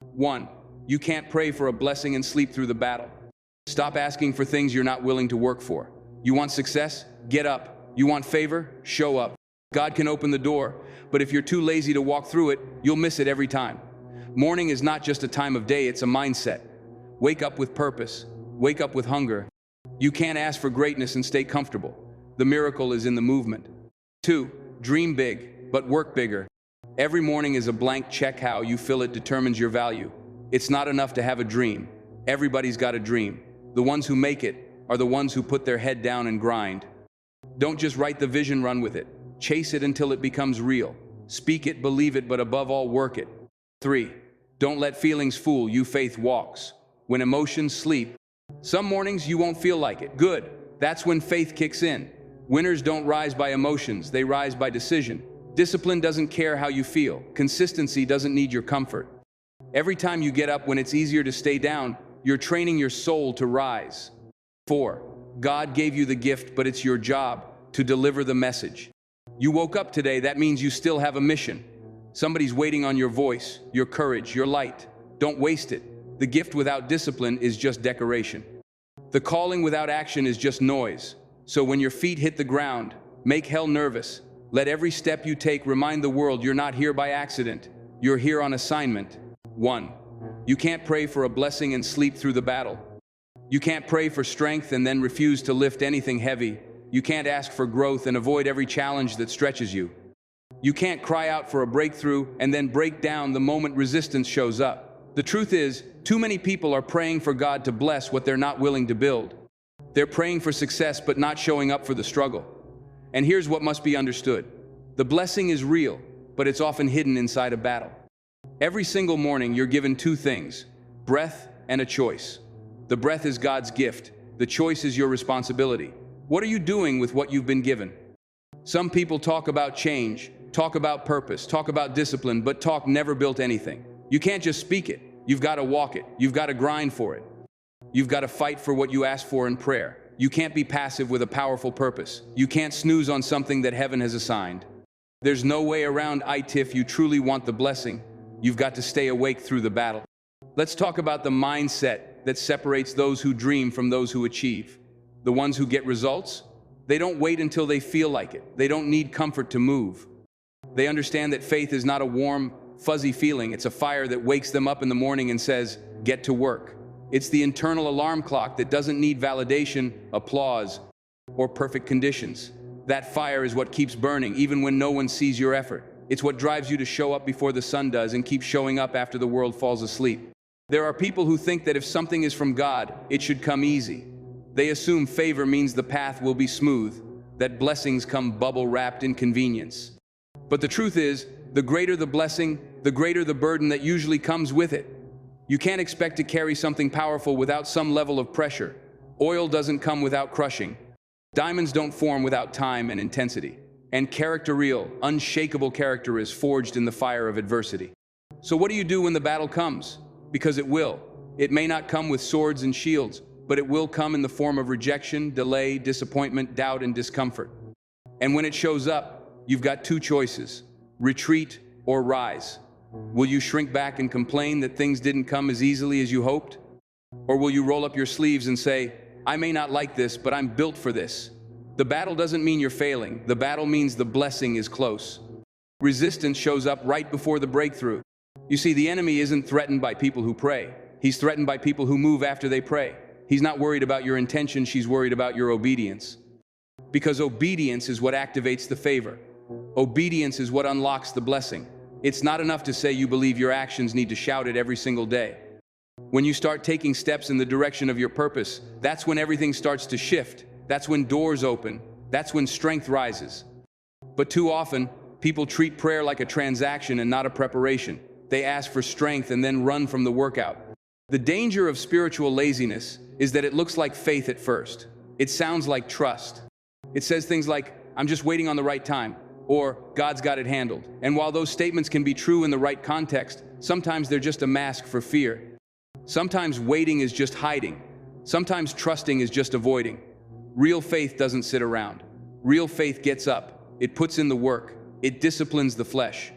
1. You can't pray for a blessing and sleep through the battle. Stop asking for things you're not willing to work for. You want success? Get up. You want favor? Show up. God can open the door, but if you're too lazy to walk through it, you'll miss it every time. Morning is not just a time of day, it's a mindset. Wake up with purpose. Wake up with hunger. You can't ask for greatness and stay comfortable. The miracle is in the movement. 2. Dream big, but work bigger. Every morning is a blank check. How you fill it determines your value. It's not enough to have a dream. Everybody's got a dream. The ones who make it are the ones who put their head down and grind. Don't just write the vision, run with it. Chase it until it becomes real. Speak it, believe it, but above all, work it. 3. Don't let feelings fool you. Faith walks. When emotions sleep, some mornings you won't feel like it. Good. That's when faith kicks in. Winners don't rise by emotions, they rise by decision. Discipline doesn't care how you feel. Consistency doesn't need your comfort. Every time you get up when it's easier to stay down, you're training your soul to rise. 4. God gave you the gift, but it's your job to deliver the message. You woke up today, that means you still have a mission. Somebody's waiting on your voice, your courage, your light. Don't waste it. The gift without discipline is just decoration. The calling without action is just noise. So when your feet hit the ground, make hell nervous. Let every step you take remind the world you're not here by accident. You're here on assignment. 1. You can't pray for a blessing and sleep through the battle. You can't pray for strength and then refuse to lift anything heavy. You can't ask for growth and avoid every challenge that stretches you. You can't cry out for a breakthrough and then break down the moment resistance shows up. The truth is, too many people are praying for God to bless what they're not willing to build. They're praying for success but not showing up for the struggle. And here's what must be understood. The blessing is real, but it's often hidden inside a battle. Every single morning you're given two things, breath and a choice. The breath is God's gift. The choice is your responsibility. What are you doing with what you've been given? Some people talk about change, talk about purpose, talk about discipline, but talk never built anything. You can't just speak it. You've got to walk it. You've got to grind for it. You've got to fight for what you ask for in prayer. You can't be passive with a powerful purpose. You can't snooze on something that heaven has assigned. There's no way around it. If you truly want the blessing, you've got to stay awake through the battle. Let's talk about the mindset that separates those who dream from those who achieve. The ones who get results, they don't wait until they feel like it. They don't need comfort to move. They understand that faith is not a warm, fuzzy feeling. It's a fire that wakes them up in the morning and says, get to work. It's the internal alarm clock that doesn't need validation, applause, or perfect conditions. That fire is what keeps burning, even when no one sees your effort. It's what drives you to show up before the sun does and keep showing up after the world falls asleep. There are people who think that if something is from God, it should come easy. They assume favor means the path will be smooth, that blessings come bubble-wrapped in convenience. But the truth is, the greater the blessing, the greater the burden that usually comes with it. You can't expect to carry something powerful without some level of pressure. Oil doesn't come without crushing. Diamonds don't form without time and intensity. And character, real, unshakable character, is forged in the fire of adversity. So what do you do when the battle comes? Because it will. It may not come with swords and shields, but it will come in the form of rejection, delay, disappointment, doubt, and discomfort. And when it shows up, you've got two choices: retreat or rise. Will you shrink back and complain that things didn't come as easily as you hoped? Or will you roll up your sleeves and say, I may not like this, but I'm built for this? The battle doesn't mean you're failing. The battle means the blessing is close. Resistance shows up right before the breakthrough. You see, the enemy isn't threatened by people who pray. He's threatened by people who move after they pray. He's not worried about your intention, she's worried about your obedience. Because obedience is what activates the favor. Obedience is what unlocks the blessing. It's not enough to say you believe. Your actions need to shout it every single day. When you start taking steps in the direction of your purpose, that's when everything starts to shift. That's when doors open. That's when strength rises. But too often, people treat prayer like a transaction and not a preparation. They ask for strength and then run from the workout. The danger of spiritual laziness is that it looks like faith at first. It sounds like trust. It says things like, I'm just waiting on the right time, or God's got it handled. And while those statements can be true in the right context, sometimes they're just a mask for fear. Sometimes waiting is just hiding. Sometimes trusting is just avoiding. Real faith doesn't sit around. Real faith gets up. It puts in the work. It disciplines the flesh.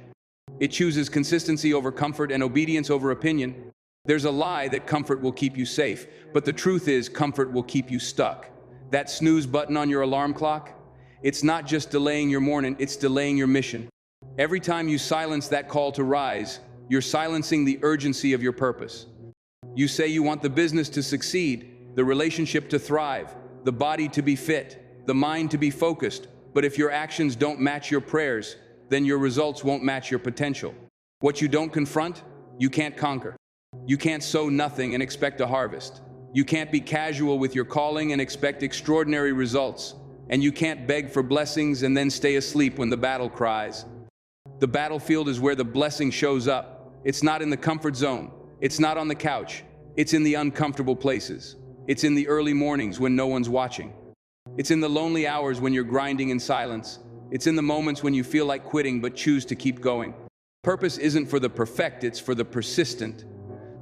It chooses consistency over comfort and obedience over opinion. There's a lie that comfort will keep you safe, but the truth is comfort will keep you stuck. That snooze button on your alarm clock, it's not just delaying your morning, it's delaying your mission. Every time you silence that call to rise, you're silencing the urgency of your purpose. You say you want the business to succeed, the relationship to thrive, the body to be fit, the mind to be focused, but if your actions don't match your prayers, then your results won't match your potential. What you don't confront, you can't conquer. You can't sow nothing and expect a harvest. You can't be casual with your calling and expect extraordinary results. And you can't beg for blessings and then stay asleep when the battle cries. The battlefield is where the blessing shows up. It's not in the comfort zone. It's not on the couch. It's in the uncomfortable places. It's in the early mornings when no one's watching. It's in the lonely hours when you're grinding in silence. It's in the moments when you feel like quitting but choose to keep going. Purpose isn't for the perfect, it's for the persistent.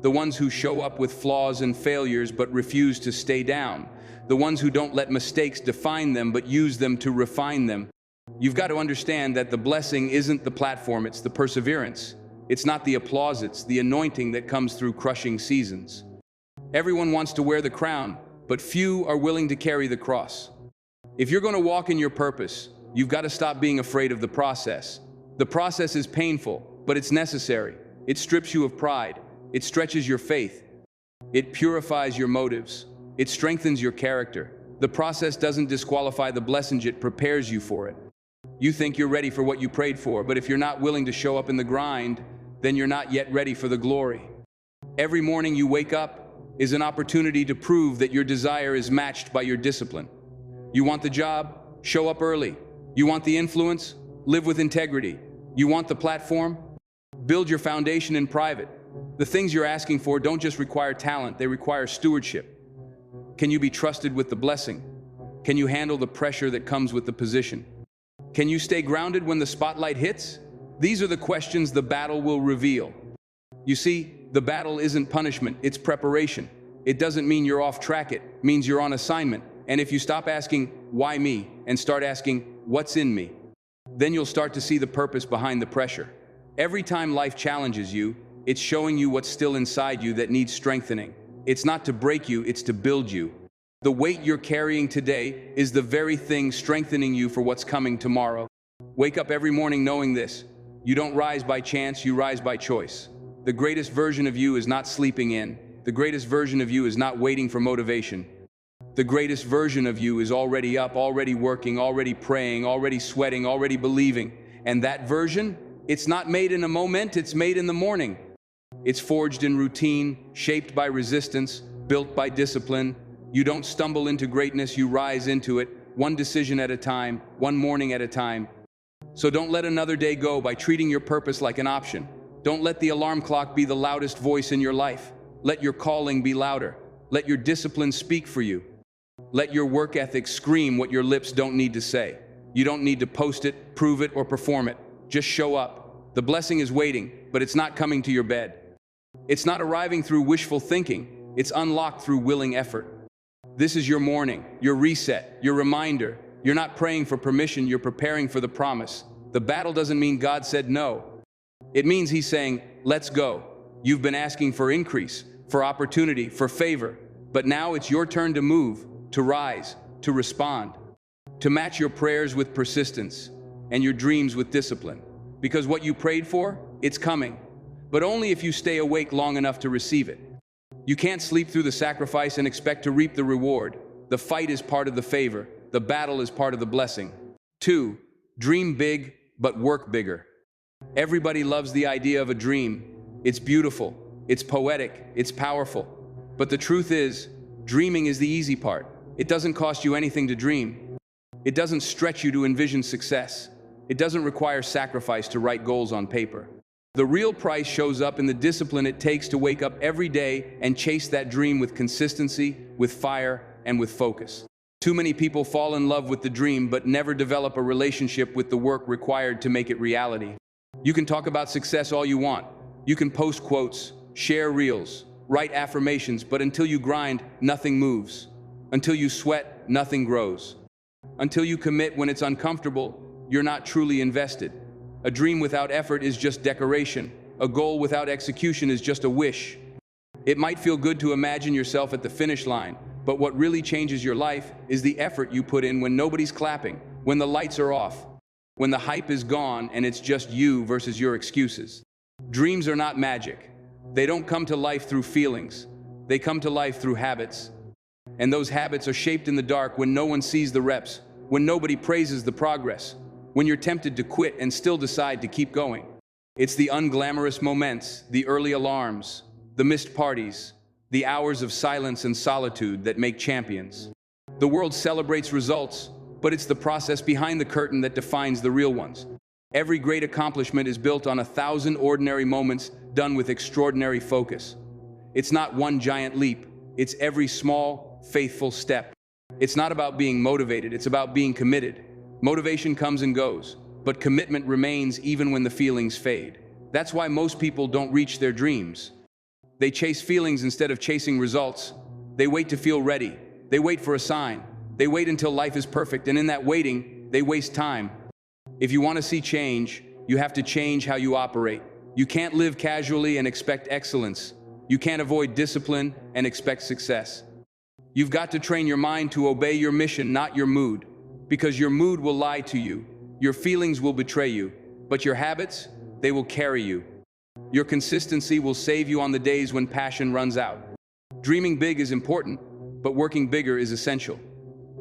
The ones who show up with flaws and failures but refuse to stay down. The ones who don't let mistakes define them but use them to refine them. You've got to understand that the blessing isn't the platform, it's the perseverance. It's not the applause, it's the anointing that comes through crushing seasons. Everyone wants to wear the crown, but few are willing to carry the cross. If you're going to walk in your purpose, you've got to stop being afraid of the process. The process is painful, but it's necessary. It strips you of pride. It stretches your faith. It purifies your motives. It strengthens your character. The process doesn't disqualify the blessing, it prepares you for it. You think you're ready for what you prayed for, but if you're not willing to show up in the grind, then you're not yet ready for the glory. Every morning you wake up is an opportunity to prove that your desire is matched by your discipline. You want the job? Show up early. You want the influence? Live with integrity. You want the platform? Build your foundation in private. The things you're asking for don't just require talent, they require stewardship. Can you be trusted with the blessing? Can you handle the pressure that comes with the position? Can you stay grounded when the spotlight hits? These are the questions the battle will reveal. You see, the battle isn't punishment, it's preparation. It doesn't mean you're off track, it means you're on assignment. And if you stop asking, why me, and start asking, what's in me, then you'll start to see the purpose behind the pressure. Every time life challenges you, it's showing you what's still inside you that needs strengthening. It's not to break you, it's to build you. The weight you're carrying today is the very thing strengthening you for what's coming tomorrow. Wake up every morning knowing this. You don't rise by chance, you rise by choice. The greatest version of you is not sleeping in. The greatest version of you is not waiting for motivation. The greatest version of you is already up, already working, already praying, already sweating, already believing. And that version, it's not made in a moment, it's made in the morning. It's forged in routine, shaped by resistance, built by discipline. You don't stumble into greatness, you rise into it, one decision at a time, one morning at a time. So don't let another day go by treating your purpose like an option. Don't let the alarm clock be the loudest voice in your life. Let your calling be louder. Let your discipline speak for you. Let your work ethic scream what your lips don't need to say. You don't need to post it, prove it, or perform it. Just show up. The blessing is waiting, but it's not coming to your bed. It's not arriving through wishful thinking. It's unlocked through willing effort. This is your morning, your reset, your reminder. You're not praying for permission, you're preparing for the promise. The battle doesn't mean God said no. It means He's saying, let's go. You've been asking for increase, for opportunity, for favor, but now it's your turn to move, to rise, to respond, to match your prayers with persistence and your dreams with discipline. Because what you prayed for, it's coming, but only if you stay awake long enough to receive it. You can't sleep through the sacrifice and expect to reap the reward. The fight is part of the favor. The battle is part of the blessing. 2, dream big, but work bigger. Everybody loves the idea of a dream. It's beautiful, it's poetic, it's powerful. But the truth is, dreaming is the easy part. It doesn't cost you anything to dream. It doesn't stretch you to envision success. It doesn't require sacrifice to write goals on paper. The real price shows up in the discipline it takes to wake up every day and chase that dream with consistency, with fire, and with focus. Too many people fall in love with the dream but never develop a relationship with the work required to make it reality. You can talk about success all you want. You can post quotes, share reels, write affirmations, but until you grind, nothing moves. Until you sweat, nothing grows. Until you commit when it's uncomfortable, you're not truly invested. A dream without effort is just decoration. A goal without execution is just a wish. It might feel good to imagine yourself at the finish line, but what really changes your life is the effort you put in when nobody's clapping, when the lights are off, when the hype is gone and it's just you versus your excuses. Dreams are not magic. They don't come to life through feelings. They come to life through habits. And those habits are shaped in the dark when no one sees the reps, when nobody praises the progress, when you're tempted to quit and still decide to keep going. It's the unglamorous moments, the early alarms, the missed parties, the hours of silence and solitude that make champions. The world celebrates results, but it's the process behind the curtain that defines the real ones. Every great accomplishment is built on 1,000 ordinary moments done with extraordinary focus. It's not one giant leap, it's every small, faithful step. It's not about being motivated, it's about being committed. Motivation comes and goes, but commitment remains even when the feelings fade. That's why most people don't reach their dreams. They chase feelings instead of chasing results. They wait to feel ready. They wait for a sign. They wait until life is perfect, and in that waiting, they waste time. If you want to see change, you have to change how you operate. You can't live casually and expect excellence. You can't avoid discipline and expect success. You've got to train your mind to obey your mission, not your mood, because your mood will lie to you. Your feelings will betray you, but your habits, they will carry you. Your consistency will save you on the days when passion runs out. Dreaming big is important, but working bigger is essential.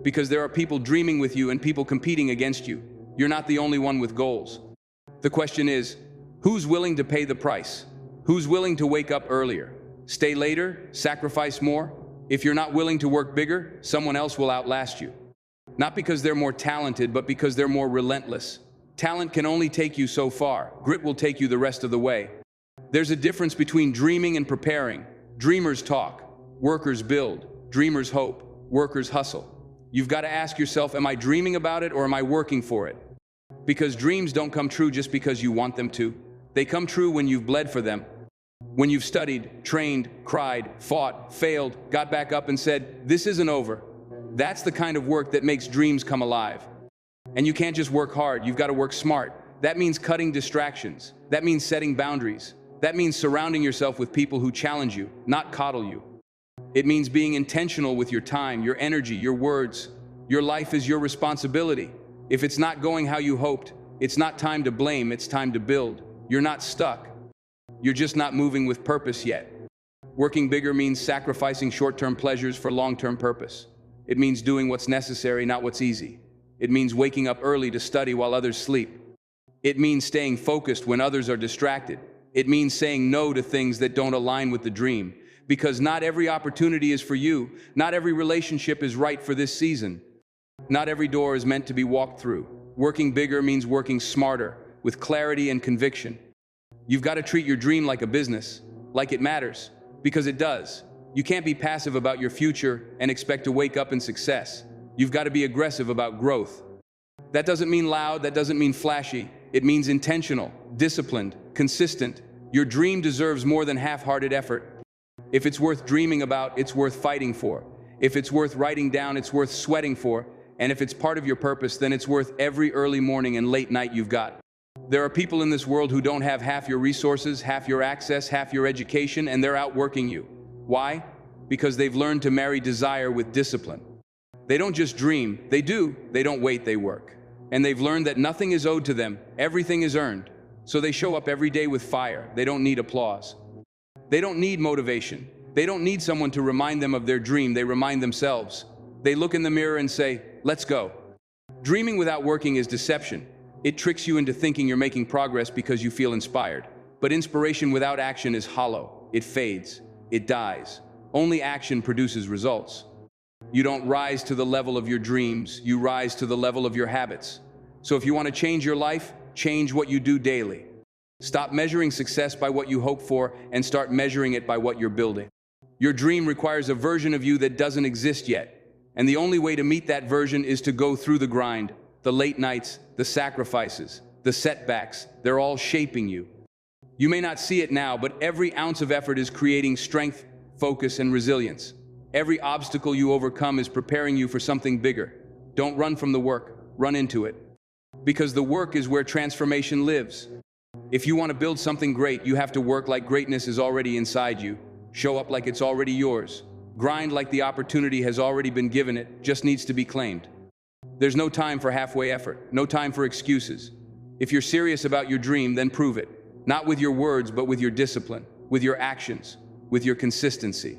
Because there are people dreaming with you and people competing against you. You're not the only one with goals. The question is, who's willing to pay the price? Who's willing to wake up earlier? Stay later? Sacrifice more? If you're not willing to work bigger, someone else will outlast you. Not because they're more talented, but because they're more relentless. Talent can only take you so far. Grit will take you the rest of the way. There's a difference between dreaming and preparing. Dreamers talk, workers build. Dreamers hope, workers hustle. You've got to ask yourself, am I dreaming about it or am I working for it? Because dreams don't come true just because you want them to. They come true when you've bled for them. When you've studied, trained, cried, fought, failed, got back up and said, this isn't over. That's the kind of work that makes dreams come alive. And you can't just work hard, you've got to work smart. That means cutting distractions. That means setting boundaries. That means surrounding yourself with people who challenge you, not coddle you. It means being intentional with your time, your energy, your words. Your life is your responsibility. If it's not going how you hoped, it's not time to blame, it's time to build. You're not stuck. You're just not moving with purpose yet. Working bigger means sacrificing short-term pleasures for long-term purpose. It means doing what's necessary, not what's easy. It means waking up early to study while others sleep. It means staying focused when others are distracted. It means saying no to things that don't align with the dream. Because not every opportunity is for you. Not every relationship is right for this season. Not every door is meant to be walked through. Working bigger means working smarter, with clarity and conviction. You've got to treat your dream like a business, like it matters, because it does. You can't be passive about your future and expect to wake up in success. You've got to be aggressive about growth. That doesn't mean loud, that doesn't mean flashy. It means intentional, disciplined, consistent. Your dream deserves more than half-hearted effort. If it's worth dreaming about, it's worth fighting for. If it's worth writing down, it's worth sweating for. And if it's part of your purpose, then it's worth every early morning and late night you've got. There are people in this world who don't have half your resources, half your access, half your education, and they're outworking you. Why? Because they've learned to marry desire with discipline. They don't just dream, they do. They don't wait, they work. And they've learned that nothing is owed to them, everything is earned. So they show up every day with fire. They don't need applause. They don't need motivation. They don't need someone to remind them of their dream. They remind themselves. They look in the mirror and say, let's go. Dreaming without working is deception. It tricks you into thinking you're making progress because you feel inspired. But inspiration without action is hollow. It fades. It dies. Only action produces results. You don't rise to the level of your dreams. You rise to the level of your habits. So if you want to change your life, change what you do daily. Stop measuring success by what you hope for and start measuring it by what you're building. Your dream requires a version of you that doesn't exist yet. And the only way to meet that version is to go through the grind, the late nights, the sacrifices, the setbacks. They're all shaping you. You may not see it now, but every ounce of effort is creating strength, focus, and resilience. Every obstacle you overcome is preparing you for something bigger. Don't run from the work, run into it. Because the work is where transformation lives. If you want to build something great, you have to work like greatness is already inside you. Show up like it's already yours. Grind like the opportunity has already been given, it just needs to be claimed. There's no time for halfway effort, no time for excuses. If you're serious about your dream, then prove it. Not with your words, but with your discipline, with your actions, with your consistency.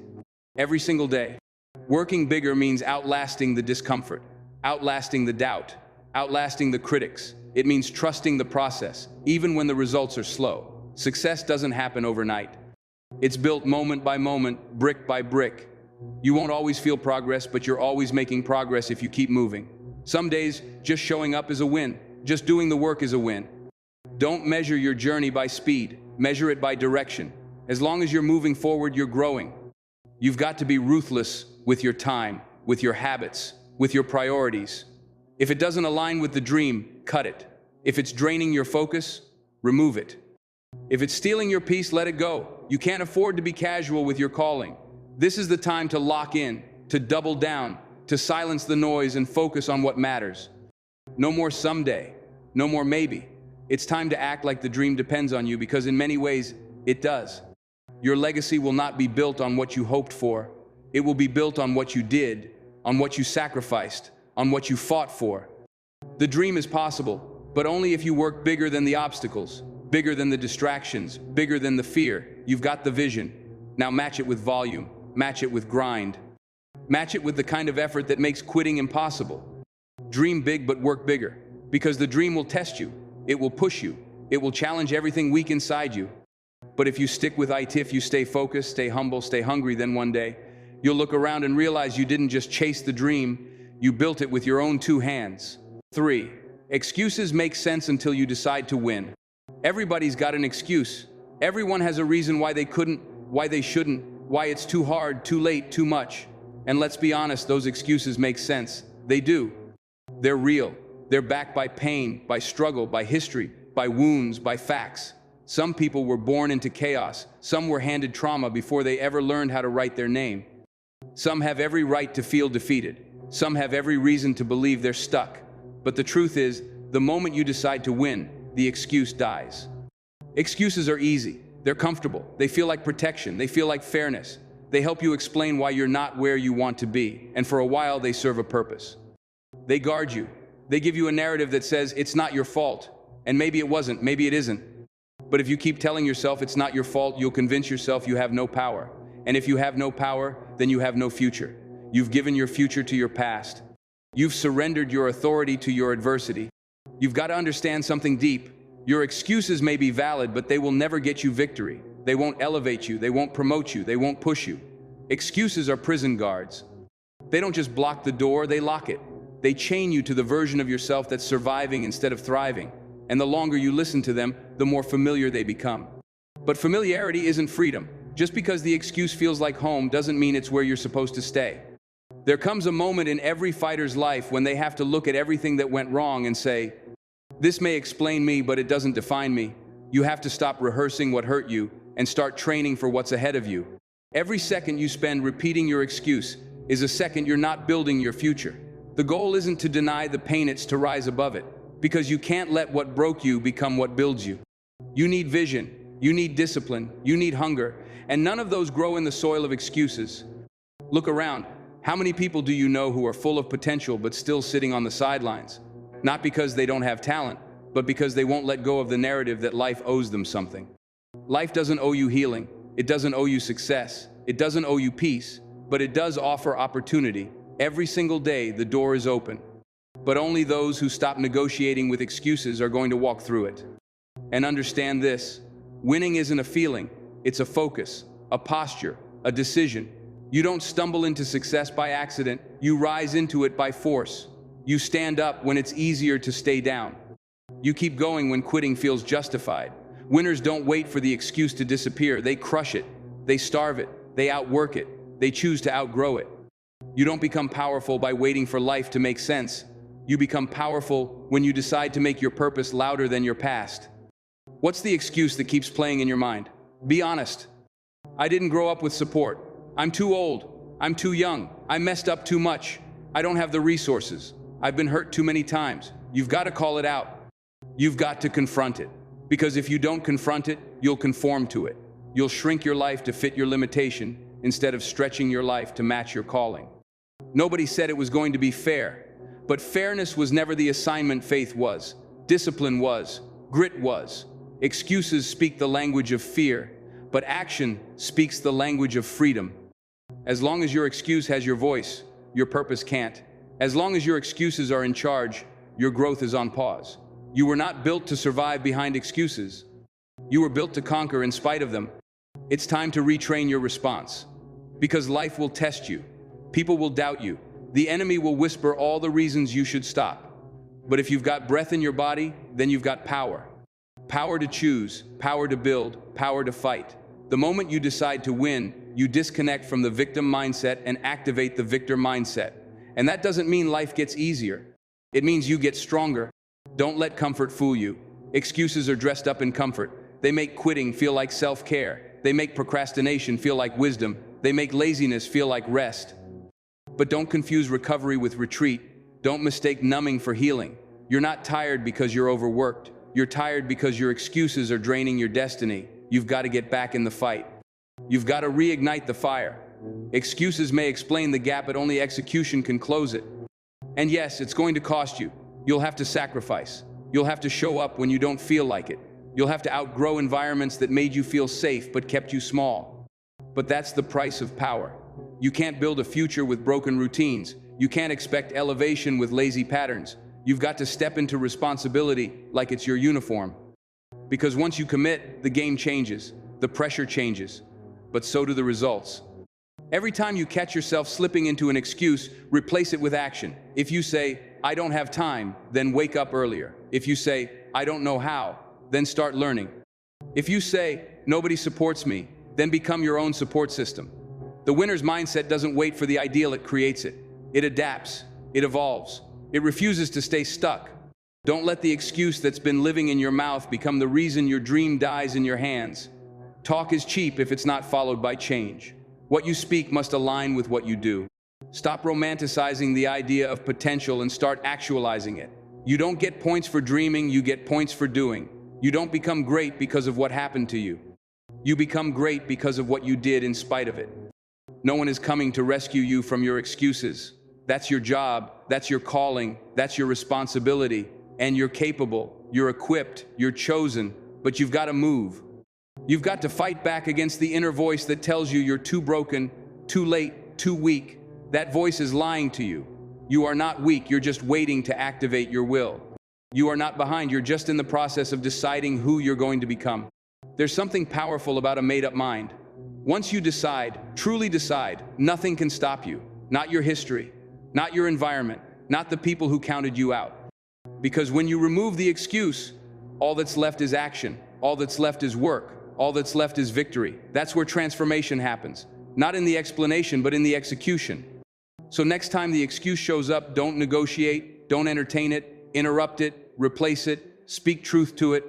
Every single day. Working bigger means outlasting the discomfort, outlasting the doubt, outlasting the critics. It means trusting the process, even when the results are slow. Success doesn't happen overnight. It's built moment by moment, brick by brick. You won't always feel progress, but you're always making progress if you keep moving. Some days, just showing up is a win. Just doing the work is a win. Don't measure your journey by speed. Measure it by direction. As long as you're moving forward, you're growing. You've got to be ruthless with your time, with your habits, with your priorities. If it doesn't align with the dream, cut it. If it's draining your focus, remove it. If it's stealing your peace, let it go. You can't afford to be casual with your calling. This is the time to lock in, to double down, to silence the noise and focus on what matters. No more someday, no more maybe. It's time to act like the dream depends on you, because in many ways, it does. Your legacy will not be built on what you hoped for. It will be built on what you did, on what you sacrificed, on what you fought for. The dream is possible, but only if you work bigger than the obstacles, bigger than the distractions, bigger than the fear. You've got the vision. Now match it with volume, match it with grind. Match it with the kind of effort that makes quitting impossible. Dream big but work bigger, because the dream will test you, it will push you, it will challenge everything weak inside you. But if you stick with it, if you stay focused, stay humble, stay hungry, then one day, you'll look around and realize you didn't just chase the dream, you built it with your own 2 hands. 3. Excuses make sense until you decide to win. Everybody's got an excuse. Everyone has a reason why they couldn't, why they shouldn't, why it's too hard, too late, too much. And let's be honest, those excuses make sense. They do. They're real. They're backed by pain, by struggle, by history, by wounds, by facts. Some people were born into chaos. Some were handed trauma before they ever learned how to write their name. Some have every right to feel defeated. Some have every reason to believe they're stuck. But the truth is, the moment you decide to win, the excuse dies. Excuses are easy. They're comfortable. They feel like protection. They feel like fairness. They help you explain why you're not where you want to be. And for a while, they serve a purpose. They guard you. They give you a narrative that says it's not your fault. And maybe it wasn't, maybe it isn't. But if you keep telling yourself it's not your fault, you'll convince yourself you have no power. And if you have no power, then you have no future. You've given your future to your past. You've surrendered your authority to your adversity. You've got to understand something deep. Your excuses may be valid, but they will never get you victory. They won't elevate you. They won't promote you. They won't push you. Excuses are prison guards. They don't just block the door, they lock it. They chain you to the version of yourself that's surviving instead of thriving. And the longer you listen to them, the more familiar they become. But familiarity isn't freedom. Just because the excuse feels like home doesn't mean it's where you're supposed to stay. There comes a moment in every fighter's life when they have to look at everything that went wrong and say, "This may explain me, but it doesn't define me." You have to stop rehearsing what hurt you and start training for what's ahead of you. Every second you spend repeating your excuse is a second you're not building your future. The goal isn't to deny the pain, it's to rise above it. Because you can't let what broke you become what builds you. You need vision, you need discipline, you need hunger, and none of those grow in the soil of excuses. Look around. How many people do you know who are full of potential but still sitting on the sidelines? Not because they don't have talent, but because they won't let go of the narrative that life owes them something. Life doesn't owe you healing. It doesn't owe you success. It doesn't owe you peace, but it does offer opportunity. Every single day, the door is open. But only those who stop negotiating with excuses are going to walk through it. And understand this, winning isn't a feeling, it's a focus, a posture, a decision. You don't stumble into success by accident, you rise into it by force. You stand up when it's easier to stay down. You keep going when quitting feels justified. Winners don't wait for the excuse to disappear, they crush it, they starve it, they outwork it, they choose to outgrow it. You don't become powerful by waiting for life to make sense. You become powerful when you decide to make your purpose louder than your past. What's the excuse that keeps playing in your mind? Be honest. I didn't grow up with support. I'm too old. I'm too young. I messed up too much. I don't have the resources. I've been hurt too many times. You've got to call it out. You've got to confront it. Because if you don't confront it, you'll conform to it. You'll shrink your life to fit your limitation instead of stretching your life to match your calling. Nobody said it was going to be fair, but fairness was never the assignment. Faith was. Discipline was. Grit was. Excuses speak the language of fear, but action speaks the language of freedom. As long as your excuse has your voice, your purpose can't. As long as your excuses are in charge, your growth is on pause. You were not built to survive behind excuses. You were built to conquer in spite of them. It's time to retrain your response. Because life will test you. People will doubt you. The enemy will whisper all the reasons you should stop. But if you've got breath in your body, then you've got power. Power to choose, power to build, power to fight. The moment you decide to win, you disconnect from the victim mindset and activate the victor mindset. And that doesn't mean life gets easier. It means you get stronger. Don't let comfort fool you. Excuses are dressed up in comfort. They make quitting feel like self-care. They make procrastination feel like wisdom. They make laziness feel like rest. But don't confuse recovery with retreat. Don't mistake numbing for healing. You're not tired because you're overworked. You're tired because your excuses are draining your destiny. You've got to get back in the fight. You've got to reignite the fire. Excuses may explain the gap, but only execution can close it. And yes, it's going to cost you. You'll have to sacrifice. You'll have to show up when you don't feel like it. You'll have to outgrow environments that made you feel safe but kept you small. But that's the price of power. You can't build a future with broken routines. You can't expect elevation with lazy patterns. You've got to step into responsibility like it's your uniform. Because once you commit, the game changes, the pressure changes, but so do the results. Every time you catch yourself slipping into an excuse, replace it with action. If you say, "I don't have time," then wake up earlier. If you say, "I don't know how," then start learning. If you say, "Nobody supports me," then become your own support system. The winner's mindset doesn't wait for the ideal, it creates it. It adapts, it evolves, it refuses to stay stuck. Don't let the excuse that's been living in your mouth become the reason your dream dies in your hands. Talk is cheap if it's not followed by change. What you speak must align with what you do. Stop romanticizing the idea of potential and start actualizing it. You don't get points for dreaming, you get points for doing. You don't become great because of what happened to you. You become great because of what you did in spite of it. No one is coming to rescue you from your excuses. That's your job, that's your calling, that's your responsibility. And you're capable, you're equipped, you're chosen, but you've got to move. You've got to fight back against the inner voice that tells you you're too broken, too late, too weak. That voice is lying to you. You are not weak, you're just waiting to activate your will. You are not behind, you're just in the process of deciding who you're going to become. There's something powerful about a made-up mind. Once you decide, truly decide, nothing can stop you. Not your history, not your environment, not the people who counted you out. Because when you remove the excuse, all that's left is action. All that's left is work. All that's left is victory. That's where transformation happens. Not in the explanation, but in the execution. So next time the excuse shows up, don't negotiate, don't entertain it, interrupt it, replace it, speak truth to it.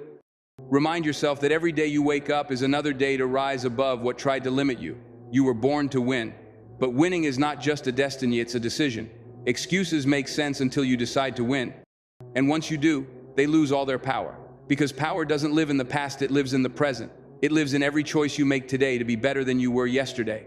Remind yourself that every day you wake up is another day to rise above what tried to limit you. You were born to win. But winning is not just a destiny, it's a decision. Excuses make sense until you decide to win. And once you do, they lose all their power. Because power doesn't live in the past, it lives in the present. It lives in every choice you make today to be better than you were yesterday.